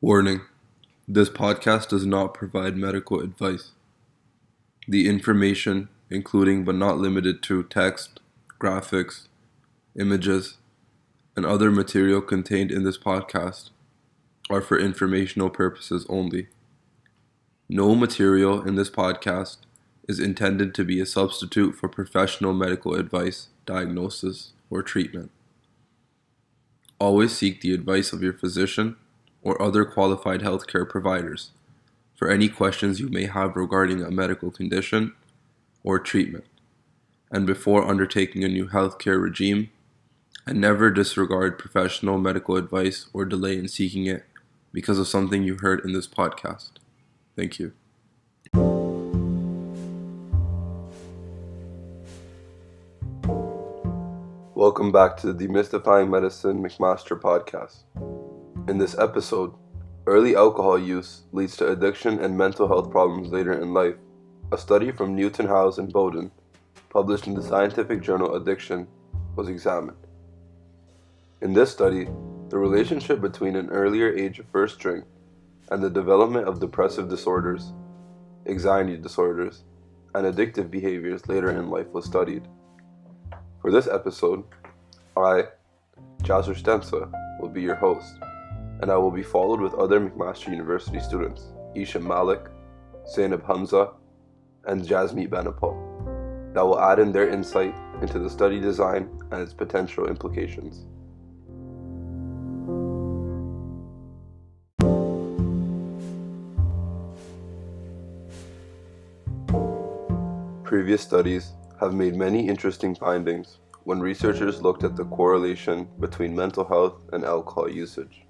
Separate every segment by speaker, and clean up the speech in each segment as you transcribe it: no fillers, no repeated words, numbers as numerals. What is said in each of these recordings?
Speaker 1: Warning: this podcast does not provide medical advice. The information, including but not limited to text, graphics, images, and other material contained in this podcast, are for informational purposes only. No material in this podcast is intended to be a substitute for professional medical advice, diagnosis, or treatment. Always seek the advice of your physician or other qualified healthcare providers for any questions you may have regarding a medical condition or treatment, and before undertaking a new healthcare regime, and never disregard professional medical advice or delay in seeking it because of something you heard in this podcast. Thank you. Welcome back to the Demystifying Medicine McMaster podcast. In this episode, early alcohol use leads to addiction and mental health problems later in life. A study from Newton House and Bowden, published in the scientific journal Addiction, was examined. In this study, the relationship between an earlier age of first drink and the development of depressive disorders, anxiety disorders, and addictive behaviors later in life was studied. For this episode, I, Jasraj Dhensa, will be your host, and I will be followed with other McMaster University students, Isha, Malik, Zaineb, Hamza, and Jasmeet Benepal, that will add in their insight into the study design and its potential implications. Previous studies have made many interesting findings when researchers looked at the correlation between mental health and alcohol usage.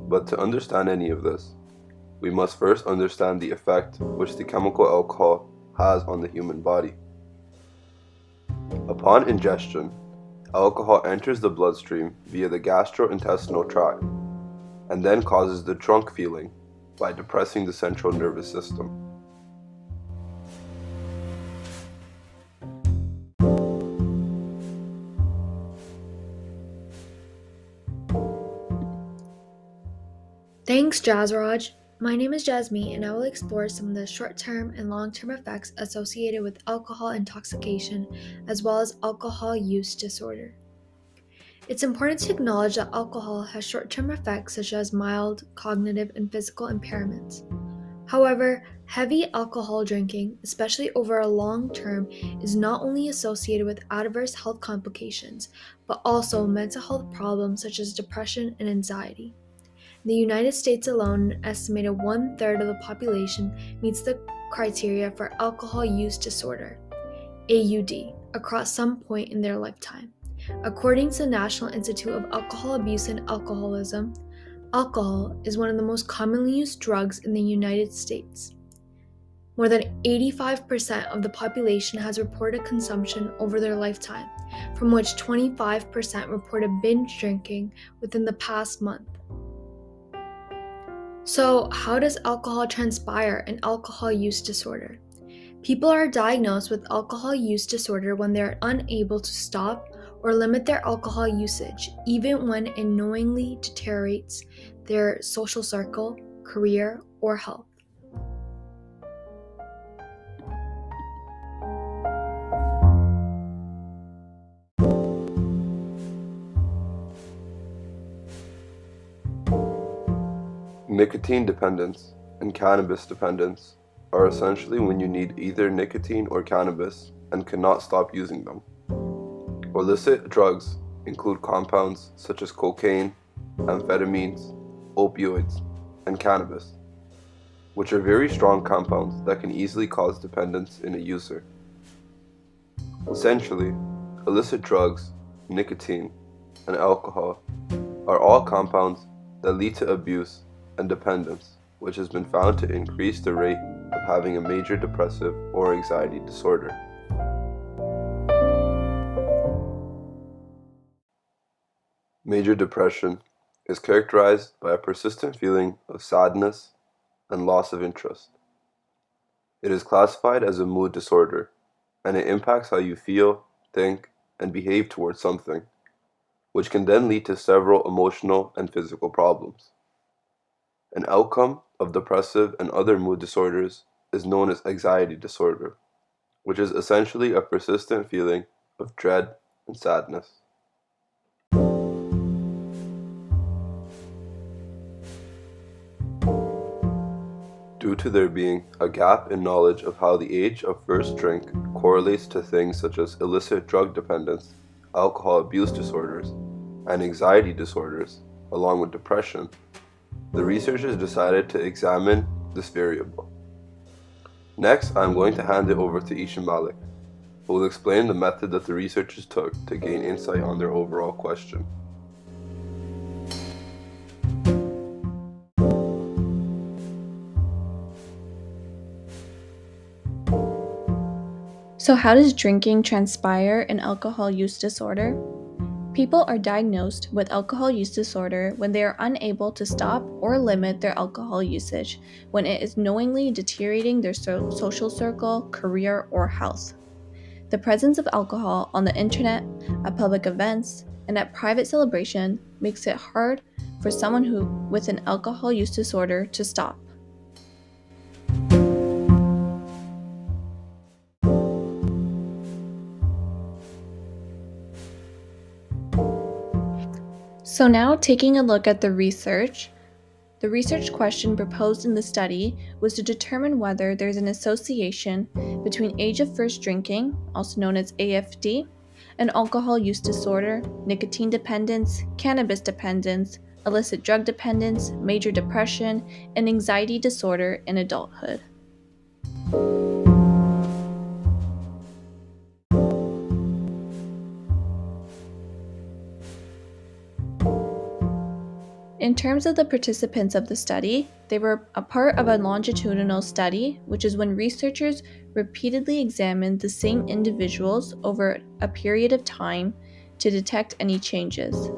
Speaker 1: But to understand any of this, we must first understand the effect which the chemical alcohol has on the human body. Upon ingestion, alcohol enters the bloodstream via the gastrointestinal tract and then causes the drunk feeling by depressing the central nervous system.
Speaker 2: Thanks, Jasraj. My name is Jasmeet, and I will explore some of the short-term and long-term effects associated with alcohol intoxication, as well as alcohol use disorder. It's important to acknowledge that alcohol has short-term effects such as mild cognitive and physical impairments. However, heavy alcohol drinking, especially over a long term, is not only associated with adverse health complications, but also mental health problems such as depression and anxiety. In the United States alone, an estimated 1/3 of the population meets the criteria for alcohol use disorder, AUD, across some point in their lifetime. According to the National Institute of Alcohol Abuse and Alcoholism, alcohol is one of the most commonly used drugs in the United States. More than 85% of the population has reported consumption over their lifetime, from which 25% reported binge drinking within the past month. So, how does alcohol transpire in alcohol use disorder? People are diagnosed with alcohol use disorder when they are unable to stop or limit their alcohol usage, even when it knowingly deteriorates their social circle, career, or health.
Speaker 1: Nicotine dependence and cannabis dependence are essentially when you need either nicotine or cannabis and cannot stop using them. Illicit drugs include compounds such as cocaine, amphetamines, opioids, and cannabis, which are very strong compounds that can easily cause dependence in a user. Essentially, illicit drugs, nicotine, and alcohol are all compounds that lead to abuse and dependence, which has been found to increase the rate of having a major depressive or anxiety disorder. Major depression is characterized by a persistent feeling of sadness and loss of interest. It is classified as a mood disorder, and it impacts how you feel, think, and behave towards something, which can then lead to several emotional and physical problems. An outcome of depressive and other mood disorders is known as anxiety disorder, which is essentially a persistent feeling of dread and sadness. Due to there being a gap in knowledge of how the age of first drink correlates to things such as illicit drug dependence, alcohol abuse disorders, and anxiety disorders, along with depression, the researchers decided to examine this variable. Next, I'm going to hand it over to Isha and Malik, who will explain the method that the researchers took to gain insight on their overall question.
Speaker 3: So how does drinking transpire in alcohol use disorder? People are diagnosed with alcohol use disorder when they are unable to stop or limit their alcohol usage, when it is knowingly deteriorating their social circle, career, or health. The presence of alcohol on the internet, at public events, and at private celebration makes it hard for someone with an alcohol use disorder to stop. So now taking a look at the research question proposed in the study was to determine whether there's an association between age of first drinking, also known as AFD, and alcohol use disorder, nicotine dependence, cannabis dependence, illicit drug dependence, major depression, and anxiety disorder in adulthood. In terms of the participants of the study, they were a part of a longitudinal study, which is when researchers repeatedly examined the same individuals over a period of time to detect any changes.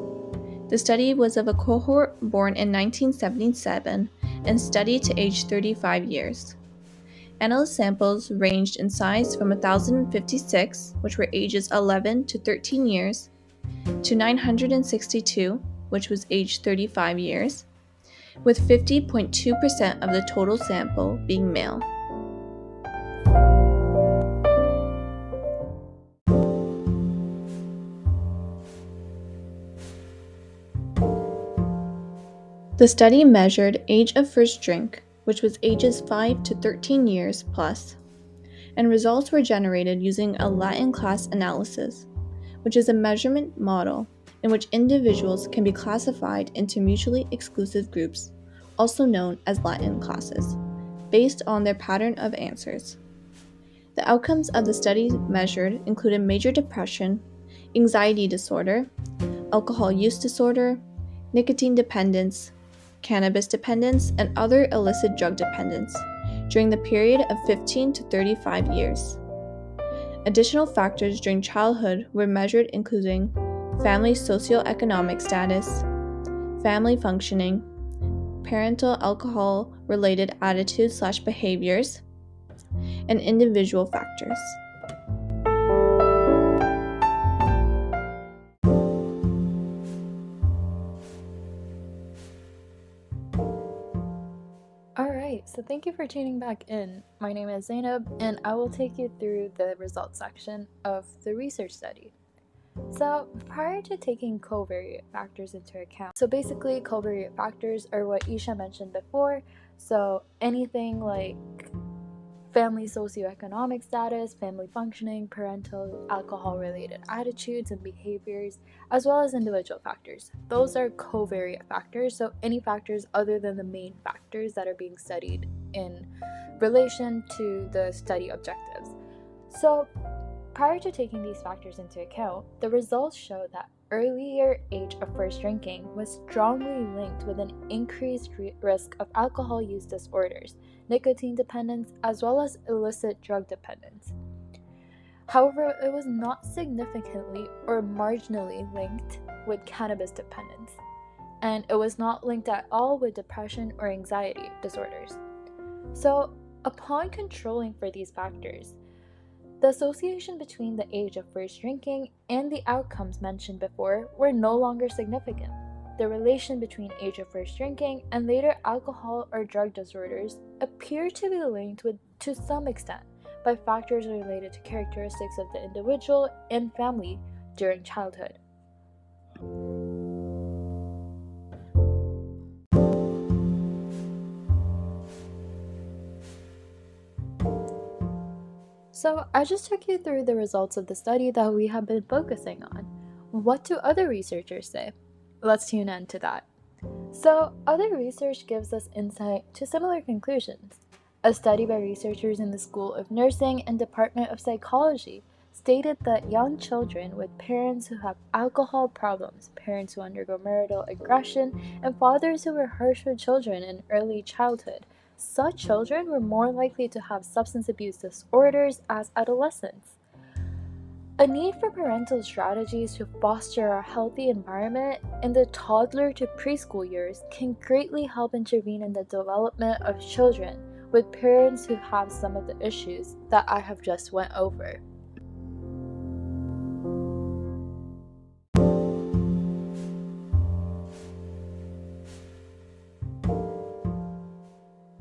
Speaker 3: The study was of a cohort born in 1977 and studied to age 35 years. Analyst samples ranged in size from 1,056, which were ages 11 to 13 years, to 962, which was age 35 years, with 50.2% of the total sample being male. The study measured age of first drink, which was ages 5 to 13 years plus, and results were generated using a Latin class analysis, which is a measurement model in which individuals can be classified into mutually exclusive groups, also known as Latin classes, based on their pattern of answers. The outcomes of the study measured included major depression, anxiety disorder, alcohol use disorder, nicotine dependence, cannabis dependence, and other illicit drug dependence during the period of 15 to 35 years. Additional factors during childhood were measured, including family socioeconomic status, family functioning, parental alcohol-related attitudes/behaviors, and individual factors.
Speaker 4: Alright, so thank you for tuning back in. My name is Zaineb, and I will take you through the results section of the research study. So, prior to taking covariate factors into account, so basically covariate factors are what Isha mentioned before, so anything like family socioeconomic status, family functioning, parental alcohol-related attitudes and behaviors, as well as individual factors. Those are covariate factors, so any factors other than the main factors that are being studied in relation to the study objectives. So, prior to taking these factors into account, the results show that earlier age of first drinking was strongly linked with an increased risk of alcohol use disorders, nicotine dependence, as well as illicit drug dependence. However, it was not significantly or marginally linked with cannabis dependence, and it was not linked at all with depression or anxiety disorders. So, upon controlling for these factors, the association between the age of first drinking and the outcomes mentioned before were no longer significant. the relation between age of first drinking and later alcohol or drug disorders appear to be linked to some extent by factors related to characteristics of the individual and family during childhood. So I just took you through the results of the study that we have been focusing on. What do other researchers say? Let's tune in to that. So other research gives us insight to similar conclusions. A study by researchers in the School of Nursing and Department of Psychology stated that young children with parents who have alcohol problems, parents who undergo marital aggression, and fathers who were harsh with children in early childhood, such children were more likely to have substance abuse disorders as adolescents. A need for parental strategies to foster a healthy environment in the toddler to preschool years can greatly help intervene in the development of children with parents who have some of the issues that I have just went over.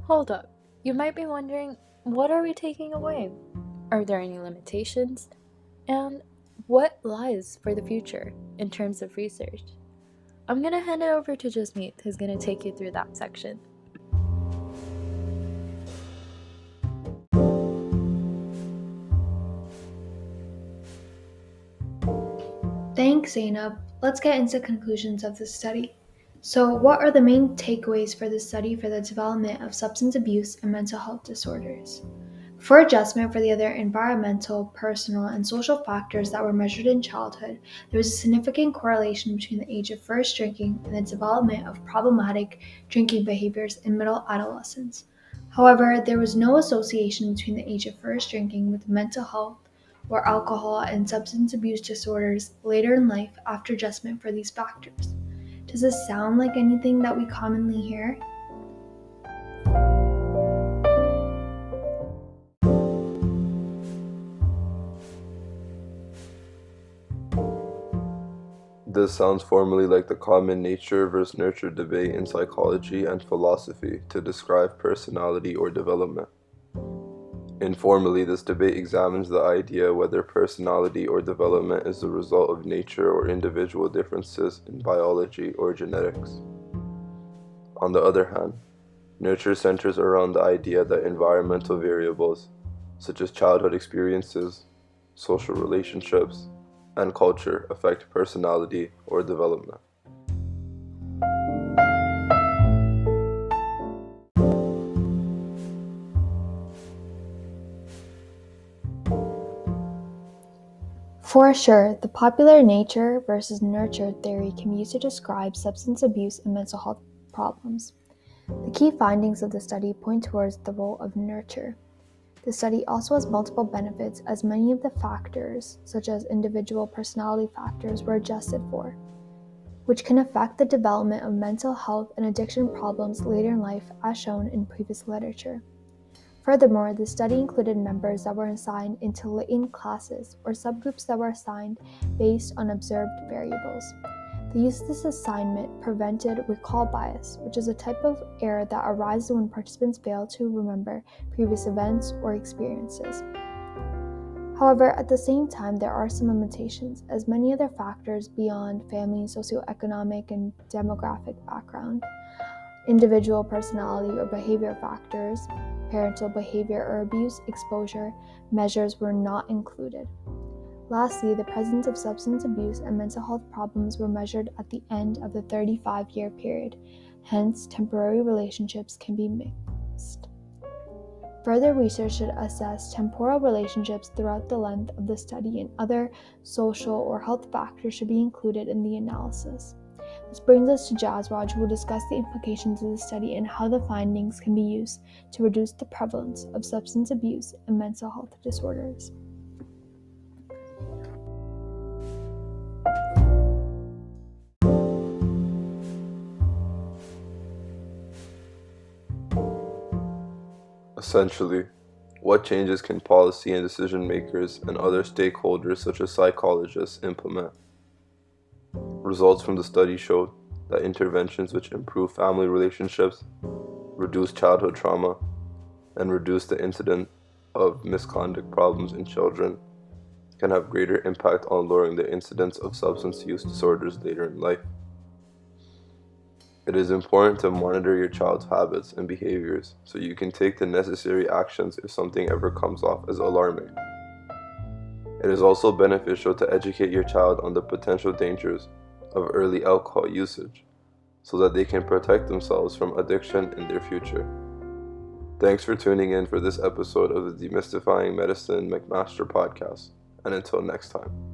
Speaker 4: Hold up, you might be wondering, what are we taking away? Are there any limitations? And what lies for the future in terms of research? I'm going to hand it over to Jasmeet, who's going to take you through that section.
Speaker 2: Thanks, Zaineb. Let's get into conclusions of this study. So, what are the main takeaways for this study for the development of substance abuse and mental health disorders? For adjustment for the other environmental, personal, and social factors that were measured in childhood, there was a significant correlation between the age of first drinking and the development of problematic drinking behaviors in middle adolescence. However, there was no association between the age of first drinking with mental health or alcohol and substance abuse disorders later in life after adjustment for these factors. Does this sound like anything that we commonly hear?
Speaker 1: This sounds formally like the common nature versus nurture debate in psychology and philosophy to describe personality or development. Informally, this debate examines the idea whether personality or development is the result of nature or individual differences in biology or genetics. On the other hand, nurture centers around the idea that environmental variables, such as childhood experiences, social relationships, and culture affect personality or development.
Speaker 2: For sure, the popular nature versus nurture theory can be used to describe substance abuse and mental health problems. The key findings of the study point towards the role of nurture. The study also has multiple benefits as many of the factors, such as individual personality factors, were adjusted for, which can affect the development of mental health and addiction problems later in life as shown in previous literature. Furthermore, the study included members that were assigned into latent classes or subgroups that were assigned based on observed variables. The use of this assignment prevented recall bias, which is a type of error that arises when participants fail to remember previous events or experiences. However, at the same time, there are some limitations, as many other factors beyond family, socioeconomic, and demographic background, individual personality or behavior factors, parental behavior or abuse exposure measures were not included. Lastly, the presence of substance abuse and mental health problems were measured at the end of the 35-year period, hence temporary relationships can be mixed. Further research should assess temporal relationships throughout the length of the study, and other social or health factors should be included in the analysis. This brings us to Jasraj, who will discuss the implications of the study and how the findings can be used to reduce the prevalence of substance abuse and mental health disorders.
Speaker 1: Essentially, what changes can policy and decision makers and other stakeholders such as psychologists implement? Results from the study showed that interventions which improve family relationships, reduce childhood trauma, and reduce the incidence of misconduct problems in children can have greater impact on lowering the incidence of substance use disorders later in life. It is important to monitor your child's habits and behaviors so you can take the necessary actions if something ever comes off as alarming. It is also beneficial to educate your child on the potential dangers of early alcohol usage so that they can protect themselves from addiction in their future. Thanks for tuning in for this episode of the Demystifying Medicine McMaster podcast, and until next time.